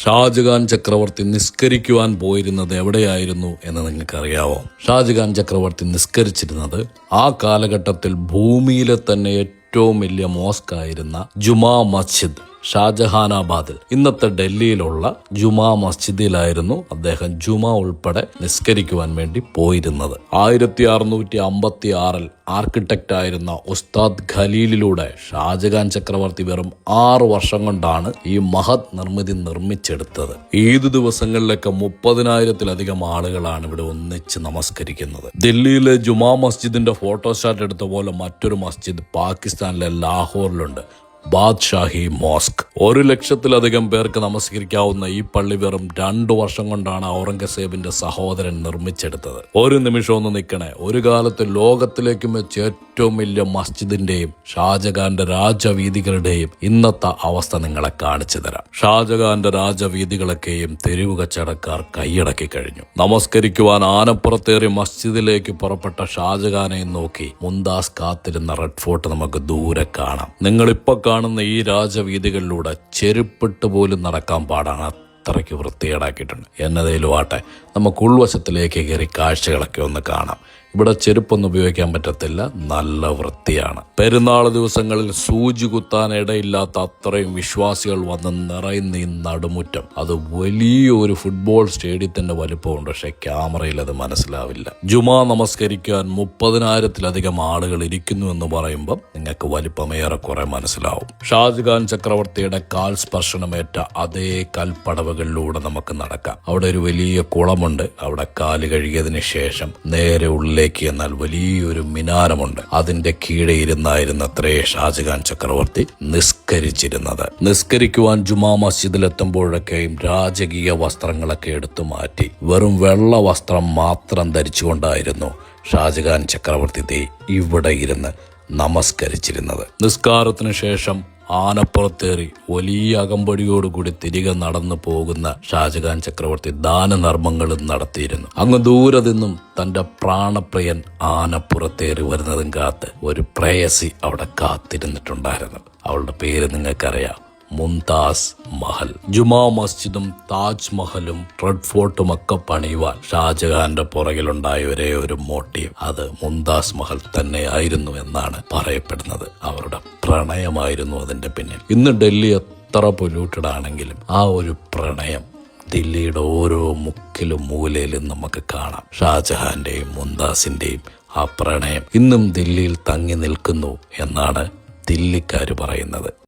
ഷാജഹാൻ ചക്രവർത്തി നിസ്കരിക്കുവാൻ പോയിരുന്നത് എവിടെയായിരുന്നു എന്ന് നിങ്ങൾക്കറിയാവോ? ഷാജഹാൻ ചക്രവർത്തി നിസ്കരിച്ചിരുന്നത് ആ കാലഘട്ടത്തിൽ ഭൂമിയിലെ തന്നെ ഏറ്റവും വലിയ മോസ്ക് ആയിരുന്ന ജുമാ മസ്ജിദ് ഷാജഹാനാബാദിൽ, ഇന്നത്തെ ഡൽഹിയിലുള്ള ജുമാ മസ്ജിദിലായിരുന്നു അദ്ദേഹം ജുമാ ഉൾപ്പെടെ നിസ്കരിക്കുവാൻ വേണ്ടി പോയിരുന്നത്. 1656 ആർക്കിടെക്റ്റ് ആയിരുന്ന ഉസ്താദ് ഖലീലിലൂടെ ഷാജഹാൻ ചക്രവർത്തി വെറും 6 വർഷം കൊണ്ടാണ് ഈ മഹത് നിർമ്മിതി നിർമ്മിച്ചെടുത്തത്. ഈദ് ദിവസങ്ങളിലൊക്കെ 30,000-ലധികം ആളുകളാണ് ഇവിടെ ഒന്നിച്ച് നമസ്കരിക്കുന്നത്. ദില്ലിയിലെ ജുമാ മസ്ജിദിന്റെ ഫോട്ടോസ്റ്റാറ്റ് എടുത്ത പോലെ മറ്റൊരു മസ്ജിദ് പാകിസ്ഥാനിലെ ലാഹോറിലുണ്ട്, ബാദ്ഷാഹി മോസ്ക്. 100,000-ലധികം പേർക്ക് നമസ്കരിക്കാവുന്ന ഈ പള്ളി വെറും 2 വർഷം കൊണ്ടാണ് ഔറംഗസേബിന്റെ സഹോദരൻ നിർമ്മിച്ചെടുത്തത്. ഒരു നിമിഷം ഒന്ന് നിൽക്കണേ, ഒരു കാലത്ത് ലോകത്തിലേക്കും വെച്ച് ഏറ്റവും വലിയ മസ്ജിദിന്റെയും ഷാജഹാന്റെ രാജവീതികളുടെയും ഇന്നത്തെ അവസ്ഥ നിങ്ങളെ കാണിച്ചു തരാം. ഷാജഹാന്റെ രാജവീതികളൊക്കെയും തെരുവ് കച്ചവടക്കാർ കൈയടക്കി കഴിഞ്ഞു. നമസ്കരിക്കുവാൻ ആനപ്പുറത്തേറി മസ്ജിദിലേക്ക് പുറപ്പെട്ട ഷാജഹാനെ നോക്കി മുംതാസ് കാത്തിരുന്ന റെഡ് ഫോർട്ട് നമുക്ക് ദൂരെ കാണാം. നിങ്ങളിപ്പോ കാണുന്ന ഈ രാജവീതികളിലൂടെ ചെരുപ്പിട്ട് പോലും നടക്കാൻ പാടാണ്, അത്രയ്ക്ക് വൃത്തികേടാക്കിയിട്ടുണ്ട്. എന്നതേലും ആട്ടെ, നമുക്ക് ഉൾവശത്തിലേക്ക് കയറി കാഴ്ചകളൊക്കെ ഒന്ന് കാണാം. ഇവിടെ ചെരുപ്പൊന്നും ഉപയോഗിക്കാൻ പറ്റത്തില്ല, നല്ല വൃത്തിയാണ്. പെരുന്നാൾ ദിവസങ്ങളിൽ സൂചി കുത്താൻ ഇടയില്ലാത്ത അത്രയും വിശ്വാസികൾ വന്ന് നിറയുന്ന ഈ നടുമുറ്റം, അത് വലിയൊരു ഫുട്ബോൾ സ്റ്റേഡിയത്തിന്റെ വലിപ്പമുണ്ട്. പക്ഷെ ക്യാമറയിൽ അത് മനസ്സിലാവില്ല. ജുമാ നമസ്കരിക്കാൻ 30,000-ലധികം ആളുകൾ ഇരിക്കുന്നു എന്ന് പറയുമ്പോൾ നിങ്ങൾക്ക് വലിപ്പമേറെക്കുറെ മനസ്സിലാവും. ഷാജഹാൻ ചക്രവർത്തിയുടെ കാൽ സ്പർശനമേറ്റ അതേ കൽപ്പടവുകളിലൂടെ നമുക്ക് നടക്കാം. അവിടെ ഒരു വലിയ കുളമുണ്ട്. അവിടെ കാല് കഴുകിയതിന് ശേഷം നേരെ ഉള്ളിലേക്ക് എന്നാൽ വലിയൊരു മിനാരമുണ്ട്. അതിന്റെ കീഴെ ഇരുന്നായിരുന്നത്രേ ഷാജഹാൻ ചക്രവർത്തി നിസ്കരിച്ചിരുന്നത്. നിസ്കരിക്കുവാൻ ജുമാ മസ്ജിദിലെത്തുമ്പോഴൊക്കെയും രാജകീയ വസ്ത്രങ്ങളൊക്കെ എടുത്തു മാറ്റി വെറും വെള്ള വസ്ത്രം മാത്രം ധരിച്ചുകൊണ്ടായിരുന്നു ഷാജഹാൻ ചക്രവർത്തി ഇവിടെ ഇരുന്ന് നമസ്കരിച്ചിരുന്നത്. നിസ്കാരത്തിന് ശേഷം ആനപ്പുറത്തേറി വലിയ അകമ്പടിയോടുകൂടി തിരികെ നടന്നു പോകുന്ന ഷാജഹാൻ ചക്രവർത്തി ദാനധർമ്മങ്ങളും നടത്തിയിരുന്നു. അങ്ങ് ദൂരെ നിന്നും തന്റെ പ്രാണപ്രിയൻ ആനപ്പുറത്തേറി വരുന്നതും കാത്ത് ഒരു പ്രേയസി അവിടെ കാത്തിരുന്നിട്ടുണ്ടായിരുന്നു. അവളുടെ പേര് നിങ്ങൾക്കറിയാം, മുംതാസ് മഹൽ. ജുമാ മസ്ജിദും താജ് മഹലും റെഡ് ഫോർട്ടും ഒക്കെ പണിയുവാൻ ഷാജഹാന്റെ പുറകിലുണ്ടായ ഒരേ ഒരു മോട്ടീവ്, അത് മുംതാസ് മഹൽ തന്നെയായിരുന്നു എന്നാണ് പറയപ്പെടുന്നത്. അവരുടെ പ്രണയമായിരുന്നു അതിന്റെ പിന്നിൽ. ഇന്ന് ഡൽഹി എത്ര പൊല്യൂട്ടഡ് ആണെങ്കിലും ആ ഒരു പ്രണയം ദില്ലിയുടെ ഓരോ മുക്കിലും മൂലയിലും നമുക്ക് കാണാം. ഷാജഹാന്റെയും മുംതാസിന്റെയും ആ പ്രണയം ഇന്നും ദില്ലിയിൽ തങ്ങി നിൽക്കുന്നു എന്നാണ് ദില്ലിക്കാര് പറയുന്നത്.